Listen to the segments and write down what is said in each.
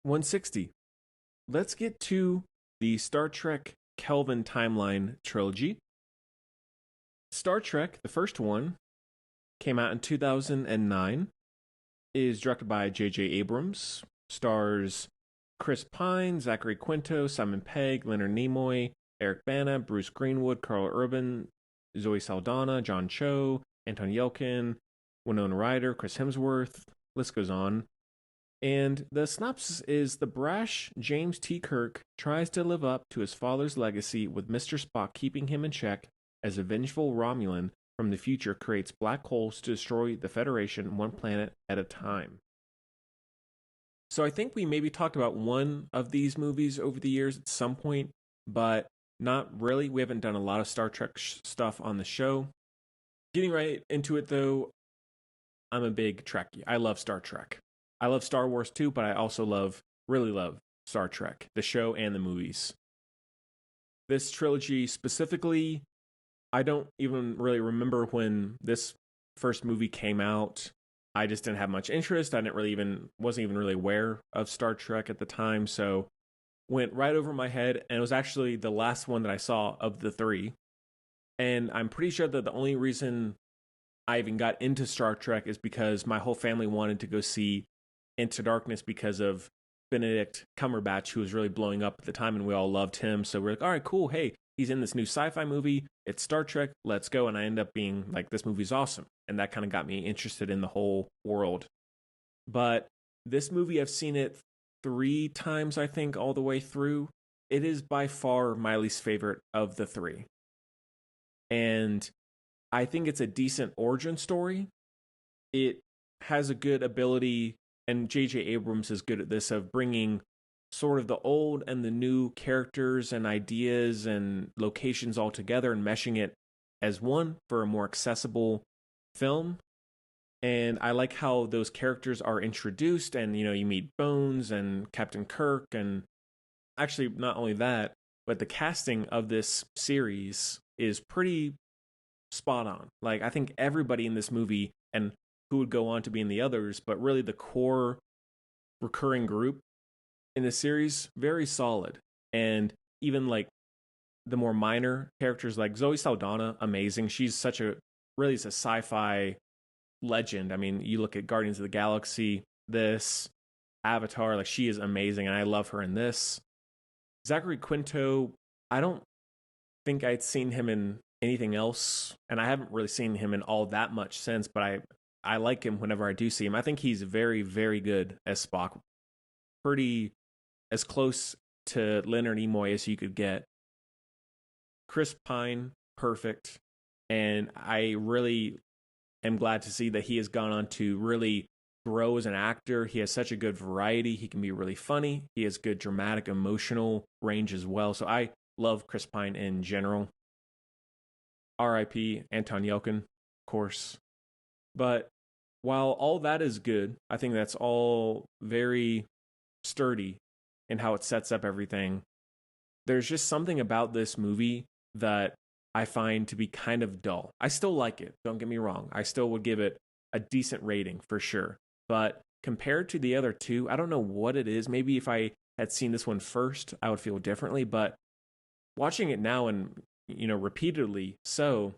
160. Let's get to the Star Trek Kelvin timeline trilogy. Star Trek, the first one, came out in 2009, is directed by J.J. Abrams, stars Chris Pine, Zachary Quinto, Simon Pegg, Leonard Nimoy, Eric Bana, Bruce Greenwood, Carl Urban, Zoe Saldana, John Cho, Anton Yelkin, Winona Ryder, Chris Hemsworth, list goes on. And the synopsis is the brash James T. Kirk tries to live up to his father's legacy with Mr. Spock keeping him in check as a vengeful Romulan from the future creates black holes to destroy the Federation one planet at a time. So I think we maybe talked about one of these movies over the years at some point, but not really. We haven't done a lot of Star Trek stuff on the show. Getting right into it though, I'm a big Trekkie. I love Star Trek. I love Star Wars too, but I also really love Star Trek, the show and the movies. This trilogy specifically, I don't even really remember when this first movie came out. I just didn't have much interest. I wasn't even really aware of Star Trek at the time, so went right over my head, and it was actually the last one that I saw of the three. And I'm pretty sure that the only reason I even got into Star Trek is because my whole family wanted to go see Into Darkness because of Benedict Cumberbatch, who was really blowing up at the time, and we all loved him. So we're like, all right, cool. Hey, he's in this new sci-fi movie. It's Star Trek. Let's go. And I end up being like, this movie's awesome. And that kind of got me interested in the whole world. But this movie, I've seen it 3 times, I think, all the way through. It is by far my least favorite of the 3. And I think it's a decent origin story. It has a good ability, and J.J. Abrams is good at this, of bringing sort of the old and the new characters and ideas and locations all together and meshing it as one for a more accessible film. And I like how those characters are introduced, and you meet Bones and Captain Kirk, and actually not only that, but the casting of this series is pretty spot on. Like, I think everybody in this movie, and who would go on to be in the others, but really the core recurring group in the series, very solid. And even like the more minor characters, like Zoe Saldana, amazing. She's such a sci-fi legend. I mean, you look at Guardians of the Galaxy, this Avatar, like, she is amazing, and I love her in this. Zachary Quinto, I don't think I'd seen him in anything else, and I haven't really seen him in all that much since, but I like him whenever I do see him. I think he's very, very good as Spock. Pretty as close to Leonard Nimoy as you could get. Chris Pine, perfect. And I really am glad to see that he has gone on to really grow as an actor. He has such a good variety. He can be really funny. He has good dramatic, emotional range as well. So I love Chris Pine in general. R.I.P. Anton Yelkin, of course. But while all that is good, I think that's all very sturdy in how it sets up everything. There's just something about this movie that I find to be kind of dull. I still like it, don't get me wrong. I still would give it a decent rating for sure. But compared to the other two, I don't know what it is. Maybe if I had seen this one first, I would feel differently. But watching it now and, repeatedly so,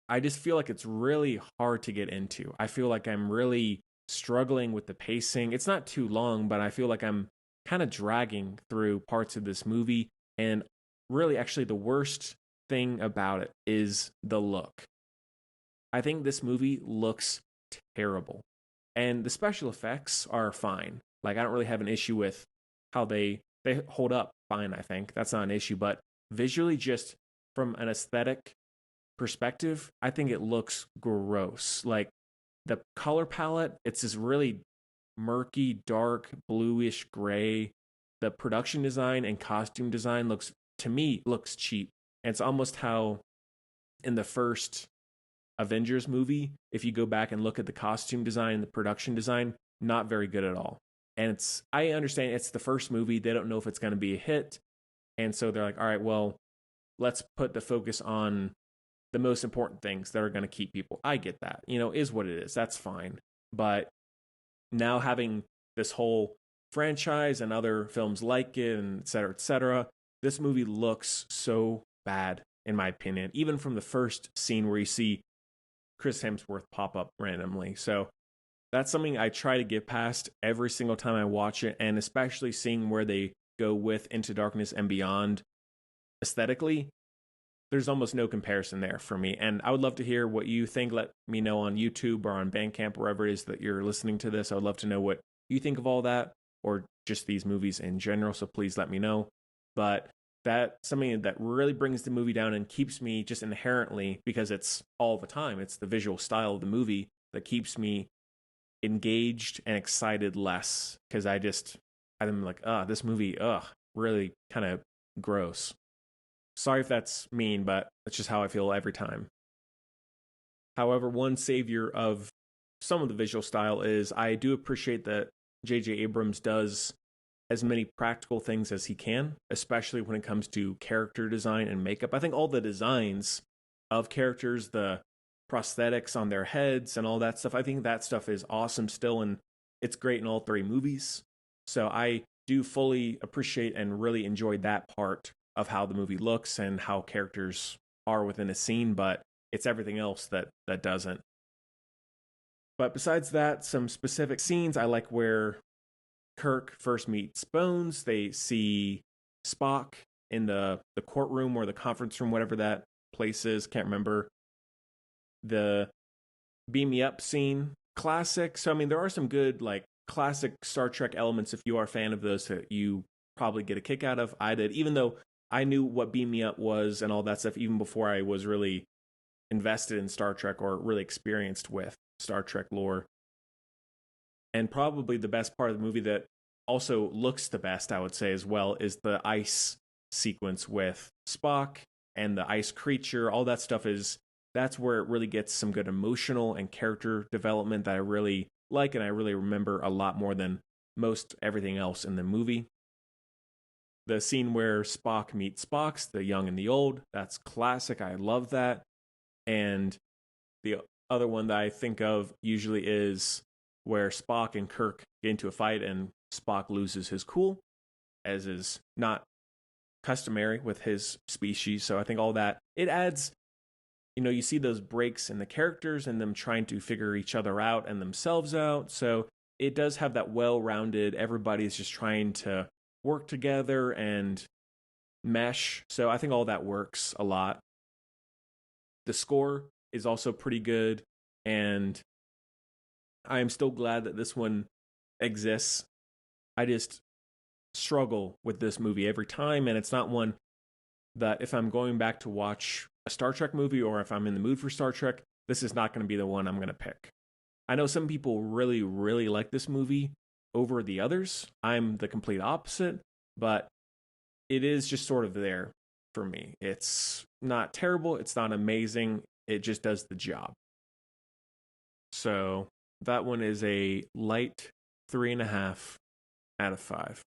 I just feel like it's really hard to get into. I feel like I'm really struggling with the pacing. It's not too long, but I feel like I'm kind of dragging through parts of this movie. And really, actually, the worst thing about it is the look. I think this movie looks terrible. And the special effects are fine. Like, I don't really have an issue with how they hold up fine, I think. That's not an issue. But visually, just from an aesthetic perspective, I think it looks gross. Like, the color palette, it's this really murky, dark, bluish gray. The production design and costume design looks cheap. And it's almost how in the first Avengers movie, if you go back and look at the costume design and the production design, not very good at all. And I understand it's the first movie. They don't know if it's going to be a hit. And so they're like, all right, well, let's put the focus on the most important things that are going to keep people. I get that, is what it is. That's fine. But now having this whole franchise and other films like it, and et cetera, et cetera. This movie looks so bad, in my opinion, even from the first scene where you see Chris Hemsworth pop up randomly. So that's something I try to get past every single time I watch it, and especially seeing where they go with Into Darkness and Beyond aesthetically. There's almost no comparison there for me. And I would love to hear what you think. Let me know on YouTube or on Bandcamp, wherever it is that you're listening to this. I would love to know what you think of all that, or just these movies in general. So please let me know. But that's something that really brings the movie down and keeps me just inherently, because it's all the time, it's the visual style of the movie that keeps me engaged and excited less, because I'm like, this movie, really kind of gross. Sorry if that's mean, but that's just how I feel every time. However, one savior of some of the visual style is I do appreciate that J.J. Abrams does as many practical things as he can, especially when it comes to character design and makeup. I think all the designs of characters, the prosthetics on their heads and all that stuff, I think that stuff is awesome still, and it's great in all three movies. So I do fully appreciate and really enjoy that part of how the movie looks and how characters are within a scene, but it's everything else that doesn't. But besides that, some specific scenes, I like where Kirk first meets Bones. They see Spock in the courtroom or the conference room, whatever that place is, can't remember. The beam me up scene, classic. So I mean, there are some good like classic Star Trek elements if you are a fan of those that you probably get a kick out of. I did, even though I knew what beam me up was and all that stuff even before I was really invested in Star Trek or really experienced with Star Trek lore. And probably the best part of the movie that also looks the best, I would say as well, is the ice sequence with Spock and the ice creature. All that stuff that's where it really gets some good emotional and character development that I really like, and I really remember a lot more than most everything else in the movie. The scene where Spock meets Spock's, the young and the old, that's classic. I love that. And the other one that I think of usually is where Spock and Kirk get into a fight and Spock loses his cool, as is not customary with his species. So I think all that, it adds, you see those breaks in the characters and them trying to figure each other out and themselves out. So it does have that well-rounded, everybody's just trying to work together and mesh. So I think all that works a lot. The score is also pretty good, and I am still glad that this one exists. I just struggle with this movie every time, and it's not one that if I'm going back to watch a Star Trek movie or if I'm in the mood for Star Trek, this is not going to be the one I'm going to pick. I know some people really, really like this movie over the others. I'm the complete opposite, but it is just sort of there for me. It's not terrible. It's not amazing. It just does the job. So that one is a light 3.5 out of 5.